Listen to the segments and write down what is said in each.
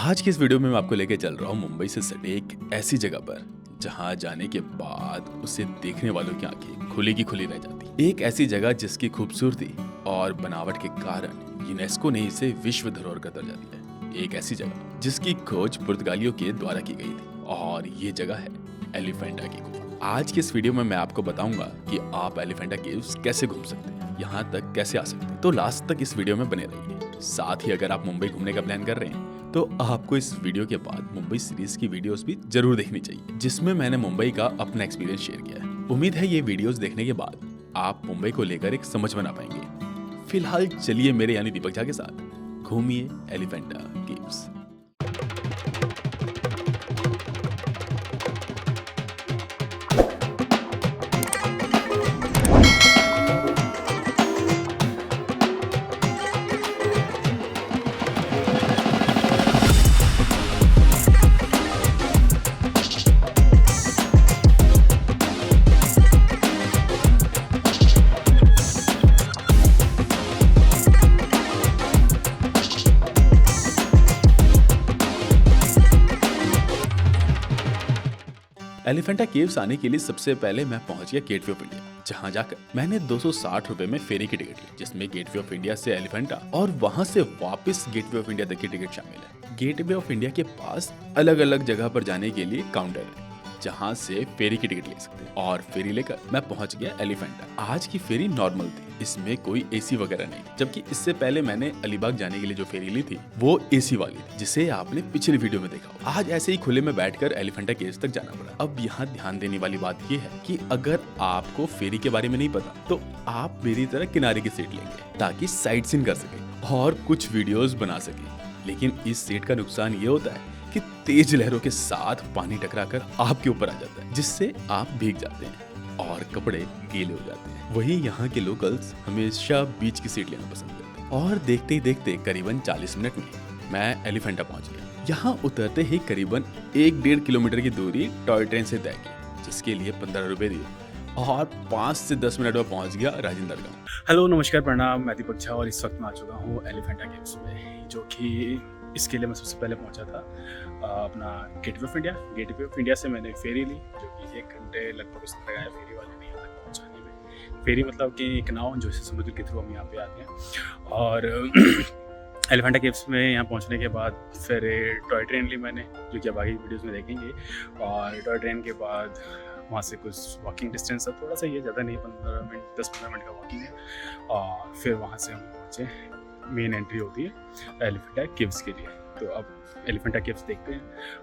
आज की इस वीडियो में मैं आपको लेके चल रहा हूँ मुंबई से सटे एक ऐसी जगह पर जहाँ जाने के बाद उसे देखने वालों की आंखें खुली की खुली रह जाती। एक ऐसी जगह जिसकी खूबसूरती और बनावट के कारण यूनेस्को ने इसे विश्व धरोहर का दर्जा दिया है। एक ऐसी जगह जिसकी खोज पुर्तगालियों के द्वारा की गई थी और ये जगह है एलिफेंटा की गुफा। आज के इस वीडियो में मैं आपको बताऊंगा कि आप एलिफेंटा केव्स कैसे घूम सकते हैं, यहाँ तक कैसे आ सकते हैं। तो लास्ट तक इस वीडियो में बने रहिए। साथ ही अगर आप मुंबई घूमने का प्लान कर रहे हैं तो आपको इस वीडियो के बाद मुंबई सीरीज की वीडियोस भी जरूर देखनी चाहिए, जिसमें मैंने मुंबई का अपना एक्सपीरियंस शेयर किया है। उम्मीद है ये वीडियोस देखने के बाद आप मुंबई को लेकर एक समझ बना पाएंगे। फिलहाल चलिए मेरे यानी दीपक झा के साथ घूमिए एलिफेंटा केव्स। एलिफेंटा केव्स आने के लिए सबसे पहले मैं पहुंच गया गेटवे ऑफ इंडिया, जहां जाकर मैंने 260 रुपए में फेरी की टिकट ली, जिसमें गेटवे ऑफ इंडिया से एलिफेंटा और वहां से वापस गेटवे ऑफ इंडिया तक की टिकट शामिल है। गेटवे ऑफ इंडिया के पास अलग अलग जगह पर जाने के लिए काउंटर है, जहां से फेरी की टिकट ले सकते हैं और फेरी लेकर मैं पहुंच गया एलिफेंटा। आज की फेरी नॉर्मल थी, इसमें कोई एसी वगैरह नहीं, जबकि इससे पहले मैंने अलीबाग जाने के लिए जो फेरी ली थी वो एसी वाली थी, जिसे आपने पिछली वीडियो में देखा होगा। आज ऐसे ही खुले में बैठकर एलिफेंटा केव्स तक जाना पड़ा। अब यहाँ ध्यान देने वाली बात ये है कि अगर आपको फेरी के बारे में नहीं पता तो आप मेरी तरह किनारे की सीट लेंगे ताकि साइट सीन कर सके और कुछ वीडियोस बना सके। लेकिन इस सीट का नुकसान ये होता है कि तेज लहरों के साथ पानी टकराकर आपके ऊपर आ जाता है, जिससे आप भीग जाते हैं और कपड़े गीले हो जाते हैं। वहीं यहाँ के लोकल्स हमेशा बीच की सीट लेना पसंद करते हैं और देखते ही देखते करीबन 40 मिनट में मैं एलिफेंटा पहुंच गया। यहाँ उतरते ही करीबन 1-1.5 किलोमीटर की दूरी टॉय ट्रेन से तय की, जिसके लिए 15 रुपए दिए और 5 से 10 मिनट में पहुंच गया राजेंद्र गांव। हेलो नमस्कार प्रणाम, मैं दीपक झा और इस वक्त मैं आ चुका हूँ एलिफेंटा केव्स में, जो कि इसके लिए मैं सबसे पहले पहुंचा था अपना gateway of India. Gateway of India से मैंने फेरी ली, जो कि 1 घंटे लगभग उसने लगाया फेरी वाले ने यहाँ तक पहुँचाने में। फेरी मतलब कि एक नाव जो समुद्र के थ्रू हम यहाँ पे आते हैं। और एलिफेंटा केव्स में यहाँ पहुँचने के बाद फिर टॉय ट्रेन ली मैंने, जो कि अब आगे वीडियोज़ में देखेंगे। और टॉय ट्रेन के बाद वहाँ से कुछ वॉकिंग डिस्टेंस है, थोड़ा सा ये ज़्यादा नहीं, 10-15 मिनट का वॉकिंग है। और फिर वहाँ से हम पहुँचे, मेन एंट्री होती है एलिफेंटा केव्स के लिए। तो अब एलिफेंटा केव्स देखते हैं,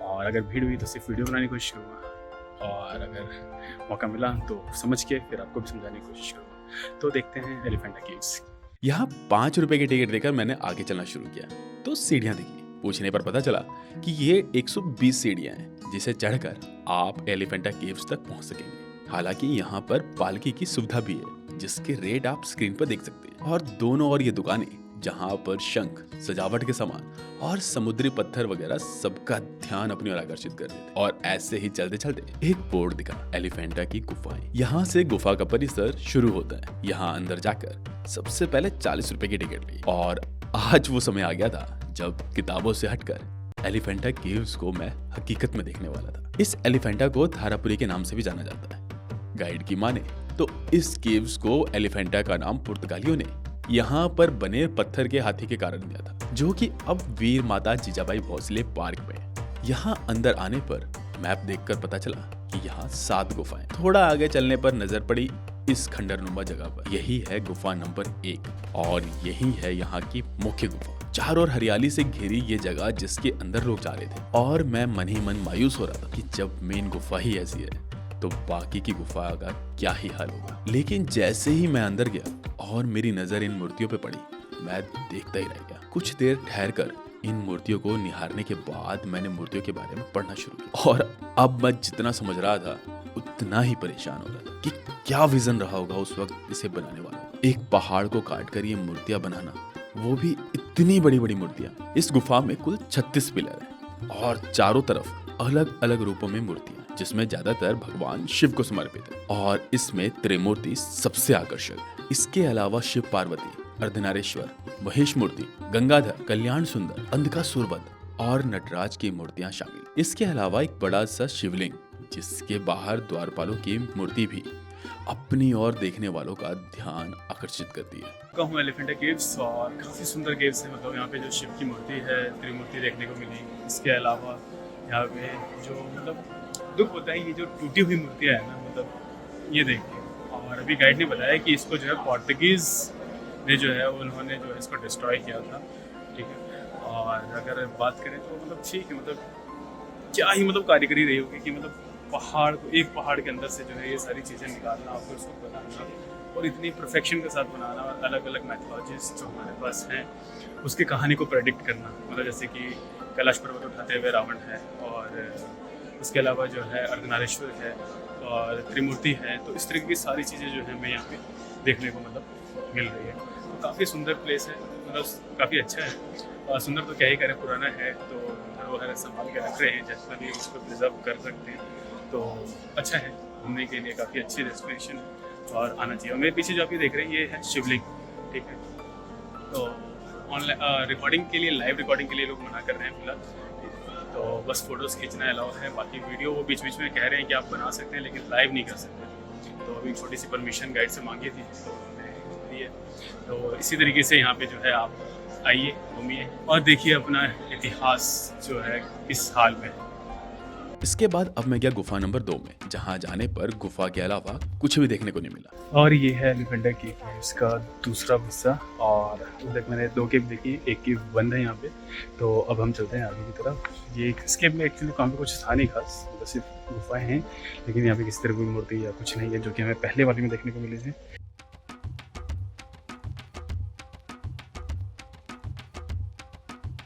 और अगर भीड़ हुई तो सिर्फ वीडियो बनाने की कोशिश करूँगा, और अगर मौका मिला तो समझ के फिर आपको भी समझाने की कोशिश करूँगा। तो देखते हैं एलिफेंटा केव्स। यहाँ 5 रुपए की टिकट देकर मैंने आगे चलना शुरू किया तो सीढ़ियाँ दिखी। पूछने पर पता चला कि ये 120 सीढ़ियाँ हैं, जिसे चढ़कर आप एलिफेंटा केव्स तक पहुँच सकेंगे। हालांकि यहाँ पर पालकी की सुविधा भी है, जिसके रेट आप स्क्रीन पर देख सकते हैं। और दोनों ओर ये दुकानें, जहाँ पर शंख, सजावट के सामान और समुद्री पत्थर वगैरह सबका ध्यान अपनी ओर आकर्षित कर देते। और ऐसे ही चलते चलते एक बोर्ड दिखा, एलिफेंटा की गुफाएं। यहाँ से गुफा का परिसर शुरू होता है। यहाँ अंदर जाकर सबसे पहले 40 रुपए की टिकट ली, और आज वो समय आ गया था जब किताबों से हटकर एलिफेंटा केव्स को मैं हकीकत में देखने वाला था। इस एलिफेंटा को धारापुरी के नाम से भी जाना जाता है। गाइड की माने तो इस केव्स को एलिफेंटा का नाम पुर्तगालियों ने यहाँ पर बने पत्थर के हाथी के कारण दिया था, जो कि अब वीर माता जीजाबाई भोसले पार्क में है। यहाँ अंदर आने पर मैप देखकर पता चला कि यहाँ 7 गुफाएं। थोड़ा आगे चलने पर नजर पड़ी इस खंडरनुमा जगह पर, यही है गुफा नंबर 1 और यही है यहाँ की मुख्य गुफा। चारों ओर हरियाली से घिरी ये जगह, जिसके अंदर लोग जा रहे थे, और मैं मन ही मन मायूस हो रहा था कि जब मेन गुफा ही ऐसी है तो बाकी की गुफा का क्या ही हाल होगा। लेकिन जैसे ही मैं अंदर गया और मेरी नजर इन मूर्तियों पे पड़ी, मैं देखता ही रह गया। कुछ देर ठहरकर इन मूर्तियों को निहारने के बाद मैंने मूर्तियों के बारे में पढ़ना शुरू किया, और अब मैं जितना समझ रहा था उतना ही परेशान हो रहा था कि क्या विजन रहा होगा उस वक्त इसे बनाने वालों का। एक पहाड़ को काटकर ये मूर्तियां बनाना, वो भी इतनी बड़ी बड़ी मूर्तियां। इस गुफा में कुल 36 पिलर है और चारों तरफ अलग अलग रूपों में मूर्तियां, जिसमें ज्यादातर भगवान शिव को समर्पित है, और इसमें त्रिमूर्ति सबसे आकर्षक है। इसके अलावा शिव पार्वती, अर्धनारेश्वर, महेश मूर्ति, गंगाधर, कल्याण सुंदर, अंधकासुर वध और नटराज की मूर्तियां शामिल। इसके अलावा एक बड़ा सा शिवलिंग जिसके बाहर द्वारपालों की मूर्ति भी अपनी ओर देखने वालों का ध्यान आकर्षित करती है। कहूँ एलिफेंटा केव्स और काफ़ी सुंदर केव्स है। मतलब यहाँ पे जो शिव की मूर्ति है, त्रिमूर्ति देखने को मिली। इसके अलावा यहाँ पे जो मतलब दुख होता है, ये जो टूटी हुई मूर्तियाँ है ना, मतलब ये देखिए। और अभी गाइड ने बताया कि इसको जो है पोर्तुगीज़ ने जो है उन्होंने जो है इसको डिस्ट्रॉय किया था, ठीक है। और अगर बात करें तो मतलब ठीक है, मतलब क्या ही मतलब कारीगरी रही होगी कि मतलब पहाड़ को, एक पहाड़ के अंदर से जो है ये सारी चीज़ें निकालना और फिर उसको बनाना और इतनी परफेक्शन के साथ बनाना और अलग अलग मैथोलॉजीज जो हमारे पास हैं उसकी कहानी को प्रेडिक्ट करना। मतलब जैसे कि कैलाश पर्वत उठाते हुए रावण है, और उसके अलावा जो है अर्धनारीश्वर है और त्रिमूर्ति है। तो इस तरीके की सारी चीज़ें जो है हमें यहाँ पे देखने को मतलब मिल रही है। तो काफ़ी सुंदर प्लेस है, मतलब काफ़ी अच्छा है। और सुंदर तो क्या ही करें, पुराना है तो धरोहर संभाल के रख रहे हैं, जैसा भी उसको प्रिजर्व कर सकते हैं। तो अच्छा है, घूमने के लिए काफ़ी अच्छी डेस्टिनेशन है और आना चाहिए। और मेरे पीछे जो आप ये देख रहे हैं ये है शिवलिंग, ठीक है। तो ऑनलाइन रिकॉर्डिंग के लिए, लाइव रिकॉर्डिंग के लिए लोग मना कर रहे हैं फिलहाल। तो बस फोटोज़ खींचना अलाउ है, बाकी वीडियो वो बीच बीच में कह रहे हैं कि आप बना सकते हैं लेकिन लाइव नहीं कर सकते। तो अभी छोटी सी परमिशन गाइड से मांगी थी तो हमने दी है। तो इसी तरीके से यहाँ पे जो है आप आइए, घूमिए और देखिए अपना इतिहास जो है किस हाल में है। इसके बाद अब मैं गया गुफा नंबर 2 में, जहाँ जाने पर गुफा के अलावा कुछ भी देखने को नहीं मिला। और ये है एलिफेंटा केव्स का दूसरा हिस्सा। और अब तक मैंने 2 केव देखी, एक केव बंद है यहाँ पे। तो अब हम चलते हैं आगे की तरफ। ये इस केव में एक्चुअली काम पे कुछ था नहीं खास, मतलब सिर्फ गुफाएं हैं, लेकिन यहाँ पे किसी तरह की मूर्ति या कुछ नहीं है जो कि हमें पहले वाले में देखने को मिली थी।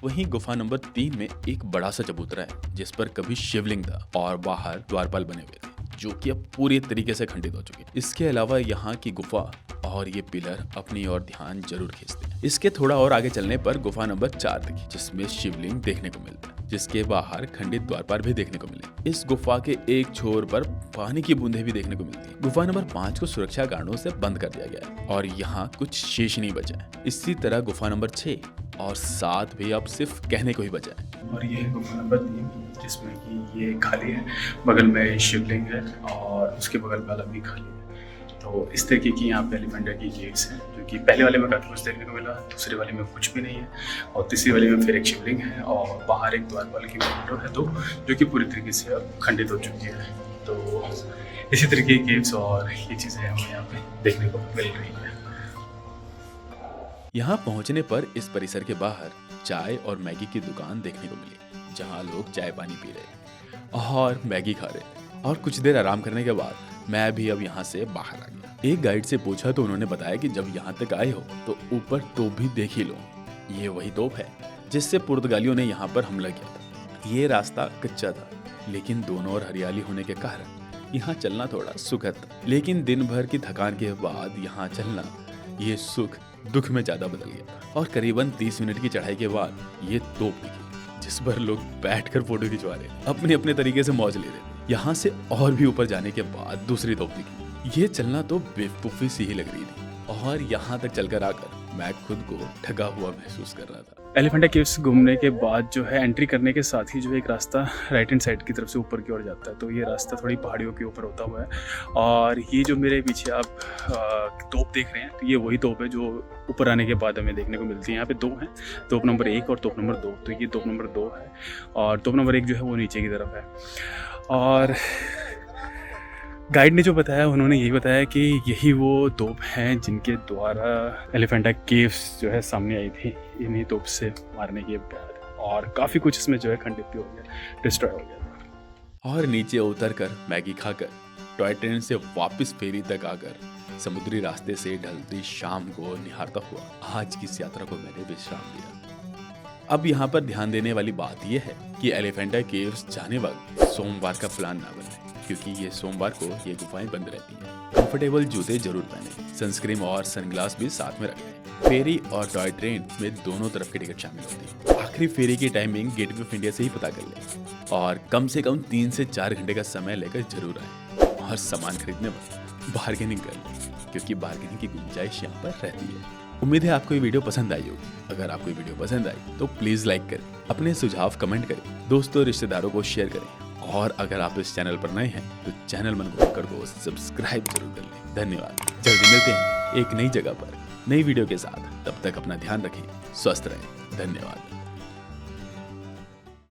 वहीं गुफा नंबर 3 में एक बड़ा सा चबूतरा है जिस पर कभी शिवलिंग था और बाहर द्वारपाल बने हुए थे जो कि अब पूरी तरीके से खंडित हो चुके हैं। इसके अलावा यहाँ की गुफा और ये पिलर अपनी ओर ध्यान जरूर खींचते हैं। इसके थोड़ा और आगे चलने पर गुफा नंबर 4 दिखी जिसमें शिवलिंग देखने को मिलता है, जिसके बाहर खंडित द्वारपाल भी देखने को मिले। इस गुफा के एक छोर पर पानी की बूंदें भी देखने को मिलती है। गुफा नंबर 5 को सुरक्षा कारणों से बंद कर दिया गया है और यहाँ कुछ शेष नहीं बचा है। इसी तरह गुफा नंबर 6 और 7 भी अब सिर्फ कहने को ही बचा है। और ये है गुफा नंबर 3 जिसमें कि ये खाली है, बगल में शिवलिंग है और उसके बगल वाला भी खाली है। तो इस तरीके की यहाँ पे एलिफेंटा की केव्स हैं जो कि पहले वाले में काफ़ी कुछ देखने को मिला, दूसरे वाले में कुछ भी नहीं है और तीसरी वाले में फिर एक शिवलिंग है और बाहर एक द्वारपाल की विंडो है 2 जो कि पूरी तरीके से अब खंडित हो चुकी है। तो इसी तरीके की केव्स और ये चीज़ें हमें यहाँ पे देखने को मिल रही है। यहाँ पहुँचने पर इस परिसर के बाहर चाय और मैगी की दुकान देखने को मिली जहाँ लोग चाय पानी पी रहे और मैगी खा रहे। और कुछ देर आराम करने के बाद मैं भी अब यहाँ से बाहर आ गया। एक गाइड से पूछा तो उन्होंने बताया कि जब यहाँ तक आए हो तो ऊपर तोप भी देख ही लो। ये वही तोप है जिससे पुर्तगालियों ने यहाँ पर हमला किया था। ये रास्ता कच्चा था लेकिन दोनों ओर हरियाली होने के कारण यहाँ चलना थोड़ा सुखद था। लेकिन दिन भर की थकान के बाद यहाँ चलना, ये सुख दुख में ज्यादा बदल गया और करीबन 30 मिनट की चढ़ाई के बाद ये तोप दिखी जिस पर लोग बैठकर फोटो खिंचवा रहे, अपने अपने तरीके से मौज ले रहे। यहाँ से और भी ऊपर जाने के बाद दूसरी तोप दिखी। ये चलना तो बेवकूफी सी ही लग रही थी और यहाँ तक चलकर आकर मैं खुद को ठगा हुआ महसूस कर रहा था। एलिफेंटा केव्स घूमने के बाद जो है एंट्री करने के साथ ही जो है एक रास्ता राइट हैंड साइड की तरफ से ऊपर की ओर जाता है। तो ये रास्ता थोड़ी पहाड़ियों के ऊपर होता हुआ है और ये जो मेरे पीछे आप तोप देख रहे हैं तो ये वही तोप है जो ऊपर आने के बाद हमें देखने को मिलती है। यहाँ पे 2 हैं, तोप नंबर 1 और तोप नंबर 2। तो ये तोप नंबर 2 है और तोप नंबर 1 जो है वो नीचे की तरफ है। और गाइड ने जो बताया उन्होंने यही बताया कि यही वो तोप हैं जिनके द्वारा एलिफेंटा केव्स जो है सामने आई थी इन्हीं तोप से मारने के बाद। और काफ़ी कुछ इसमें जो है खंडित भी हो गया, डिस्ट्रॉय हो गया। और नीचे उतरकर मैगी खाकर टॉय ट्रेन से वापस फेरी तक आकर समुद्री रास्ते से ढलती शाम को निहारता हुआ आज की इस यात्रा को मैंने विश्राम दिया। अब यहाँ पर ध्यान देने वाली बात यह है कि एलिफेंटा केव्स जाने वक्त सोमवार का प्लान ना बने क्योंकि ये सोमवार को ये गुफाएं बंद रहती हैं। कंफर्टेबल जूते जरूर पहने, सनस्क्रीन और सनग्लास भी साथ में रखें। फेरी और टॉय ट्रेन में दोनों तरफ की टिकट शामिल होती है। आखिरी फेरी की टाइमिंग गेटवे ऑफ इंडिया से ही पता कर लें और कम से कम 3 से 4 घंटे का समय लेकर जरूर आए और सामान खरीदने वक्त बार्गेनिंग कर लें क्योंकि बार्गेनिंग की गुंजाइश यहाँ पर रहती है। उम्मीद है आपको ये वीडियो पसंद आई होगी। अगर आपको ये वीडियो पसंद आई तो प्लीज लाइक करें, अपने सुझाव कमेंट करें, दोस्तों रिश्तेदारों को शेयर करें और अगर आप इस चैनल पर नए हैं तो चैनल मन को सब्सक्राइब जरूर कर लें। धन्यवाद। जल्दी मिलते हैं एक नई जगह पर नई वीडियो के साथ। तब तक अपना ध्यान रखें, स्वस्थ रहें। धन्यवाद।